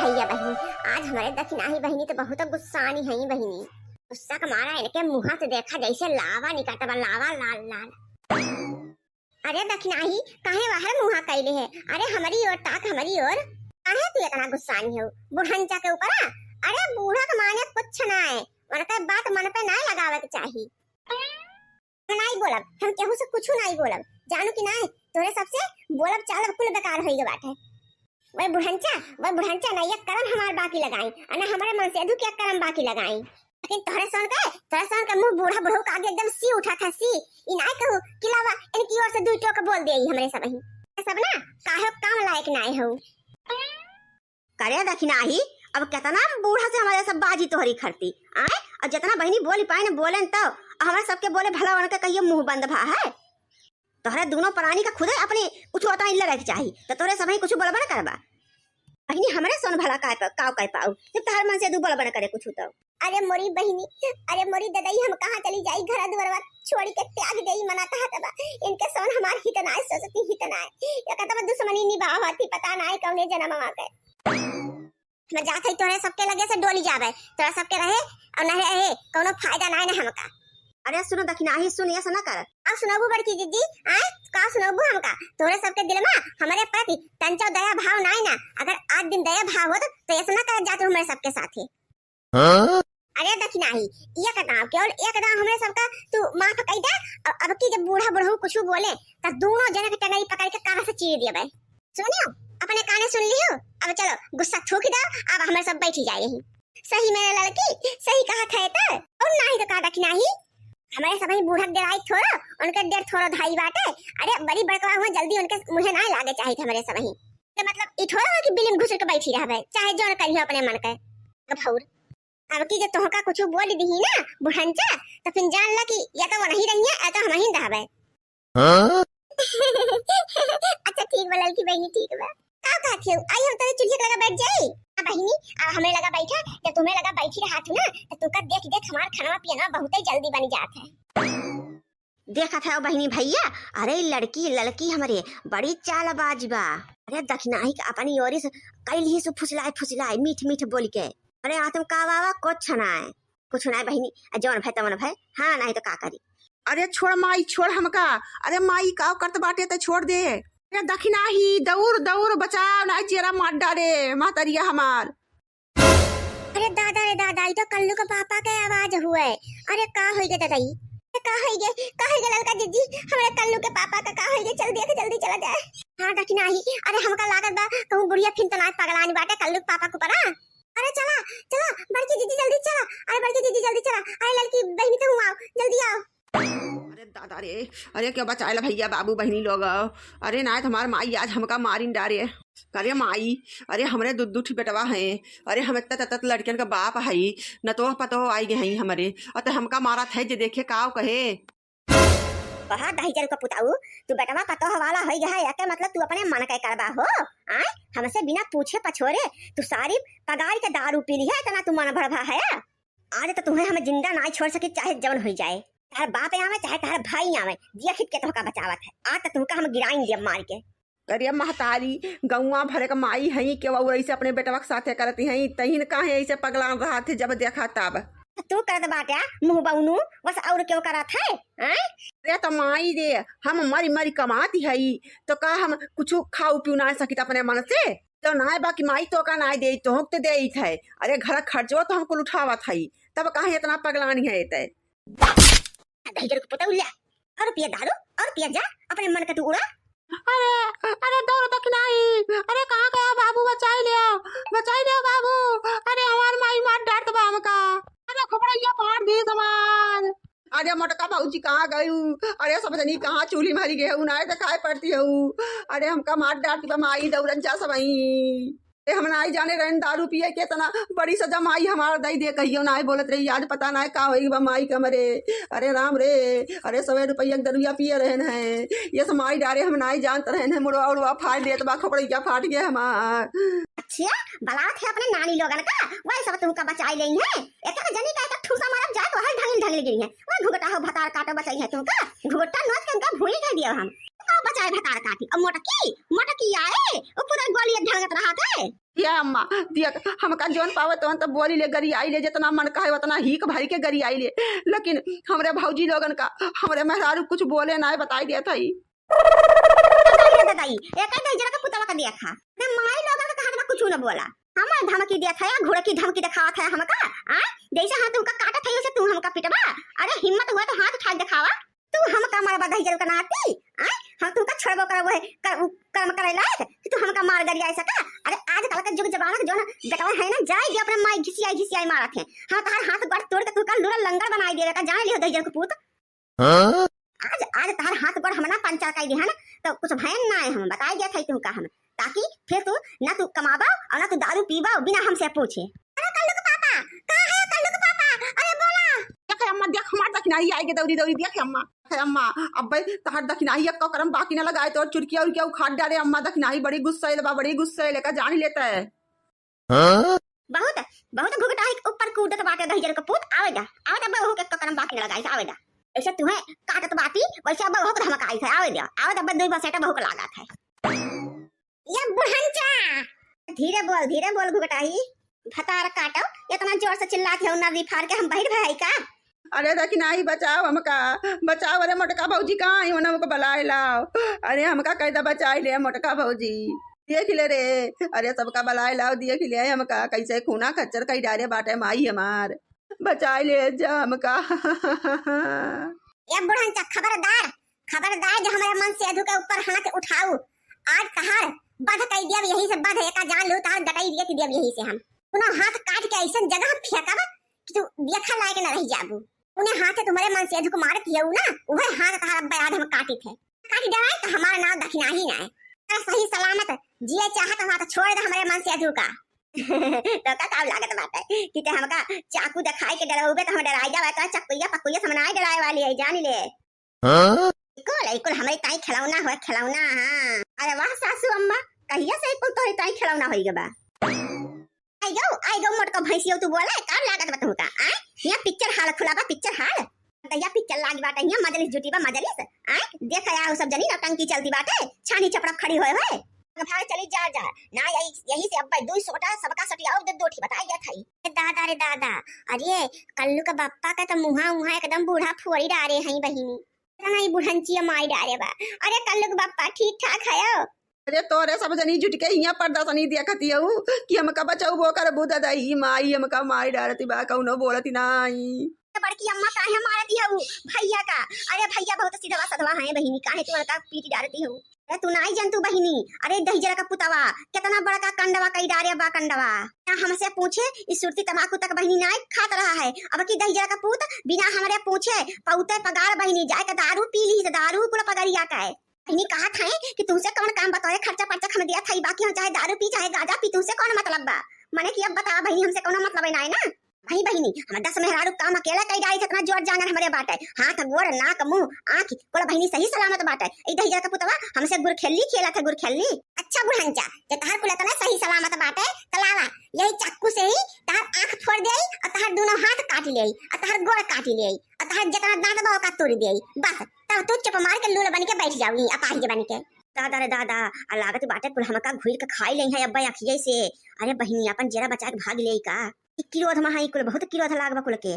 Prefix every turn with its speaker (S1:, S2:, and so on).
S1: भैया बहनी, आज हमारे दक्षिणाही बहनी तो बहुत गुस्सानी है बहनी। गुस्सा का मारा इनके मुंह से देखा जैसे लावा निकलता बा, लावा लाल लाल। अरे दक्षिणाही काहे बाहर मुंह कैले है? अरे हमारी ओर ताक, हमारी ओर। काहे तू इतना गुस्सानी हो बुढ़ंचा के ऊपर? अरे बूढ़ा का माने कुछ ना है, उनका बात मन पे ना लगावे के चाहिए। नहीं बोलब, हम केहू से कुछ नहीं बोलब, जानू कि नहीं तोरे सबसे बोलब चालब कुल बेकार होई बाटे। वह बुढ़ंचा नहीं करम हमार बाकी लगाई, अना हमारे मन से के करम बाकी लगाई। लेकिन तोरे सोन का मुंह बूढ़ा बूढ़ा का आगे एकदम सी उठा था सी। ई नहीं कहू कि लावा इनकी ओर से दू टोक बोल देई हमरे सब ही सब ना काहे काम लायक नहीं हो। करे दक्षिणाही अब कितना बूढ़ा से हमारे सब बाजी तोहरी खरती आए, और जितना बहनी बोली पाए न बोले तो हमारे सबके बोले भला उनका कहिए मुंह बंद भा है। तोहरे दोनों प्राणी का खुद अपने कुछ होता ही लगे चाहिए, तो तोरे सब ही कुछ बोलबा न करबा। बहनी हमरे सोन भला काव कर पाऊ जब तहर मन से दू बोलबा न करे कुछ तो। अरे मोरी बहनी, अरे मोरी ददाई, हम कहां चली जाई? घर द्वारवा छोड़ी के त्याग देई मना कहा तबा। इनके सोन हमार हितना है, सोचती हितना है या कहता दुश्मनी निभावती पता ना है कौने जन्म आ गए। मैं जात है तोरे सबके लगे से डोली जावे, तोरा सबके रहे और न रहे कोनो फायदा ना है हमका। अरे सुनो दक्षिणाही, सुन ये सुना कर अब सुनाबू बड़की दीदी आए का सुनाबू हमका। तोरे सबके दिल में हमारे प्रति तंचो दया भाव नहीं ना, अगर आज दिन दया भाव होत तो ये सुना कर जातू हमारे सबके साथे। अरे दक्षिणाही ये कदम केवल एक कदम हमारे सबका तू माफ कई दे, और अब की जब बूढ़ा बूढ़ा कुछ बोले तो दोनों जने के टंगाई पकड़ के कान से चीर दिया। भाई सुनियो, अपने काने सुन लियो। अब चलो गुस्सा थूक दो, अब हमें सब बैठी जाए यहीं। सही मेरे लड़की सही कहा थे तो, और नहीं तो कहा दक्षिणाही हमारे सभी बूढ़ा डराई थोड़ा, उनके डर थोड़ा धाई बाटे। अरे बड़ी बड़का हुआ जल्दी उनके मुझे ना लागे चाहिए थे हमारे सभी तो मतलब ई थोड़ा कि बिलिम घुस के बैठी रहबे चाहे जो करियो अपने मन के गफौर। अब की जो तोहका कुछ बोल दी ना बुढ़ंचा तो फिर जान ला कि या तो वो नहीं रही है या तो हम ही रहबे। अच्छा ठीक बा लड़की बहनी, ठीक बा का कहती हो? आई हम तेरे चुल्हे लगा बैठ जाई बहनी, अब हमें लगा बैठा जब तुम्हें लगा बैठी रहा था ना तो तू का देख देख हमार खाना पीना बहुत ही जल्दी बन जात है। देखा था बहनी भैया, अरे लड़की हमारे बड़ी चालबाज बा। अरे दक्षिणाही का अपनी ओरी से कैल ही से फुसलाए मीठ बोल के। अरे आ तुम का बाबा कुछ ना बहनी, जौन भाई तमन भाई हाँ नहीं तो का करी।
S2: अरे छोड़ माई छोड़ हमका, अरे माई का करत बाटे तो छोड़ दे। अरे दक्षिणाही दौड़ बचाओ ना जेरा मार डाले मातरिया हमार।
S1: अरे दादा ये तो कल्लू का पापा के आवाज हुए। अरे का होई गे दादाई, का होई गे लड़का जीजी हमारे कल्लू के पापा का होई गे? चल देख जल्दी चला जाए। हां दक्षिणाही, अरे हमका लागत बा कहूं बुढ़िया फिर तना पगलानी बाटे कल्लू के पापा को परा। अरे चला बड़की दीदी जल्दी चला, अरे बड़की दीदी जल्दी चला, अरे लड़की बहनी तो आओ जल्दी आओ।
S2: अरे दादा रे, अरे क्या बचाएला भैया बाबू बहनी लोग। अरे ना तुम्हार माई आज हमका मारिन डारे। अरे माई, अरे हमरे दूध बेटवा है, अरे हम तत लड़कियन का बाप है न तो पतो आई गए हैं हमरे, और तो हमका मारा थे जे देखे काव कहे।
S1: कहा दहीजन का पुताऊ तू बेटवा पतो हवाला होई गया है या मतलब तू अपने मन के करबा हो? आए हमसे बिना पूछे पछोरे तू सारी पगार के दारू पी ली है, इतना तू मन भरभा है। आज तो तुम्हें हमें जिंदा ना छोड़ सके चाहे जवन हो जाए, तार बाप आवे चाहे तार भाई आवे, दिया खिट के तोहका बचावत है। आज तक तुमका हम गिराइन दिया मार के।
S2: अरे महतारी गौवा भरे का माई है के वो ऐसे अपने बेटवा के साथे करती है, तहीन काहे ऐसे पगलान रहा थे जब देखा तब।
S1: तू करत बाटे मुंह बाउनू बस और क्यों करत है?
S2: अरे तो माई रे हम मरी कमाती है तो का हम कुछ खाऊ पीऊ ना सकित अपने मन से तो ना बाकी माई तो का ना दे तो ते दे है। अरे घर खर्चो तो हमको उठावत है, तब काहे इतना पगलानी है ते।
S1: दहीजन को पता उल्ला और पिया दारू और पिया जा अपने मन का तू उड़ा।
S2: अरे दौड़ दक्षिणाही, अरे कहाँ गया बाबू? बचाई ले बाबू। अरे हमार माई मार डांट बा हमका। अरे खपड़िया फाड़ दी समार। अरे मोटका भाऊजी कहाँ गई? अरे सब जनी कहाँ चूल्ही मारी गए हूँ ना दिखाई पड़ती हूँ। अरे हमका मार डांट बा माई दौड़न जा सबई। हम ना जाने रहन दारू पिए के तना बड़ी सजा माई हमारा दई दे कहियो ना बोलत रही, आज पता ना का होई बा माई कमरे। अरे राम रे, अरे 100 रुपया दरुया पिए रहन है, ये सब माई डारे हम ना जानत रहन है। मुड़वा उड़वा फाड़ देत बा, खपड़िया फाट गया हमार।
S1: अच्छा बलात है अपने नानी लोगन का, वही सब तुमका बचाई लेई है। एक जनी का एक ठूसा मारब जात वही ढंग गिरी है। वो घुगटा हो भतार काटो बचाई है तुमका, घुगटा नोच के उनका भूल कर दिया हम। का बचाए भतार काटी अब मोटकी आए वो पूरा गोली ढंगत रहा थे
S2: या अम्मा दिया हमका जोन पावत तो बोली ले गरी आई ले जितना मन का है उतना हीक भरी के गरी आई ले, लेकिन हमरे भौजी लोगन का हमरे मेहरारू कुछ बोले ना बताई दिया था
S1: दादाई एक जरा का पुतवा का देखा ना माई लोगन का हाथ में कुछ न बोला हमार धमकी दिया था घोड़ा की धमकी दिखावा था हमका आ जैसे हाथ तुमका काटा था वैसे तू हमका पिटवा अरे हिम्मत हुआ तो हाथ उठा दिखावा तू हमका मार बधाई जल कनाती आ हम तुमका छोड़बो करबो है कर्म करे लायक कि तू हमका मार गरी आई सका अरे आज कल का जुग जमाना जो ना गटवा है ना जाए दे अपने माई घिसियाई मारत है हां तार हाथ गड़ तोड़ के तू का लूरा लंगर बनाई देगा का जान लियो दहिजर को पूत आज तार हाथ गड़ हम ना पंचर काई दे है ना तो कुछ भयन ना है हम बताई दिया था तुमका हम ताकि फिर तू ना तू कमाबा और ना तू दारू पीबा बिना हमसे पूछे अरे कल्लू के पापा कहां है कल्लू के पापा अरे बोला
S2: देख अम्मा देख हमार दखनाई आई के दौड़ी देख अम्मा अब भाई तहार दखनाई का करम बाकी ना लगाए तो चुरकिया उरकिया उखाड़ डाले अम्मा दखनाई बड़ी गुस्सा बा बड़ी गुस्सा लेकर जान ही लेता है
S1: बहुत बहुत भुगटा है ऊपर कूदत बाटे दहिजर का पूत आवेदा बहू के करम बाकी ना लगाई आवेदा ऐसे तू है काटत बाती वैसे अब बहू को धमकाई है आवेदा बदई बसेटा बहू को लागत है ये बुढ़ंचा धीरे बोल भुगटाई भतार काटो इतना जोर से चिल्लाते हो नदी फाड़ के हम बहिर भाई का
S2: अरे दखनाई बचाओ हमका बचाओ अरे मोटका भौजी कहाँ है हमको बुलाए लाओ अरे हमका कैदा बचाई ले मोटका भौजी देख ले रे अरे सबका बुलाए लाओ देख ले हमका कैसे खूना खच्चर कई डारे बाटे माई हमार बचाई ले जा हमका
S1: ये बुढ़ंचा खबरदार जो हमारे मन से अधू के ऊपर हाथ उठाऊ आज तहार बध कई दिया यही से बध एका जान लू तार गटाई दिया यही से हम पुनः हाथ काट के ऐसा जगह फेंकाबा कि तू देखा लायक न रह जाबू उन्हें हाथ तुम्हारे मन से अधू को मारत हियऊ ना वह हाथ तहार अब्बा याद हम काटी थे काटी डराए तो हमारा नाम दखना ही ना है सही सलामत जिए चाहत वहां तो छोड़ दे हमारे मन से अधू का तो का काम लागत बात है कि ते हमका चाकू दिखाई के डराओगे तो हम डराई जावे तो चक्कुया पकुया समनाई डराए वाली है जान ले इकुल हमारी ताई खिलौना हो खिलौना हां अरे वाह सासू अम्मा कहिया से इकुल तो ताई खिलौना होई गबा आई गो मोटका भैंसियो तू बोला काम लागत बत होता आ यहां पिक्चर हाल खुलाबा पिक्चर हाल दैया पिक्चर लागी बाटे यहां मजलिस जुटी बा मजलिस आ देख आया सब जनी नौटंकी चलती बाटे छानी छपड़ा खड़ी होए होए भाई चली जा ना यही से अब्बा 200 सबका सटिया और दो ठी बताई गया थाई दादा रे दादा अरे कल्लू का बाप्पा का तो मुहा एकदम बूढ़ा फुरी डारे हई बहिनी नहीं बुढ़ंची माई डारे बा अरे कल्लू का बाप्पा ठीक ठाक है
S2: अरे तोरे सब जनी जुट के यहाँ प्रदर्शनी देखती हूँ कि हमका बचाऊ वो कर बुदा दही माई हमका माई डालती बा कौनो बोलती नहीं
S1: बड़की अम्मा काहे मारती है भैया का अरे भैया बहुत सीधा सदवा है बहिनी काहे तू का पीटी डालती है अरे तू नहीं जंतु बहिनी अरे दहिजरा का पुतवा कितना बड़ा का कंडवा कई डारे बा कंडवा ना हमसे पूछे इस सुरती तमाकू तक बहिनी नहीं खात रहा है अब की दहिजरा का पुत बिना हमारे पूछे पौते पगार बहिनी जाए का दारू पी ली दारू कुल पगारिया का है बहिनी कहा था कि तुमसे कौन काम बताए खर्चा पर्चा हम दिया था बाकी हम चाहे दारू पी चाहे गाजा पी तुमसे कौन मतलब बा मैंने कि अब बता बहिनी हमसे कौन मतलब है ना भाई बहिनी हम 10 मेहरारू काम अकेला कई डाई इतना जोर जाना हमारे बाटे हाथ गोड़ नाक मुंह आंख कोला बहिनी सही सलामत बाटे ई दहिजरा का पुतवा हमसे गुर खेली अच्छा बुढ़ंचा जे तहार कुल इतना सही सलामत बाटे तलावा यही चाकू से ही तहार आंख फोड़ देई और तहार दोनों हाथ काट लेई और तहार गोड़ काट लेई और तहार जितना दांत बा का तोड़ देई बस तब तू चुप मार के लूल बन के बैठ जाऊगी अपाहिज बन के दादा रे दादा लागत बाटे कुल हमका घुर के खाई ले है अब्बा अखिये से अरे बहिनी अपन जरा बचा के भाग लेई का किरोध में हाई कुल बहुत किरोध लागबा कुल के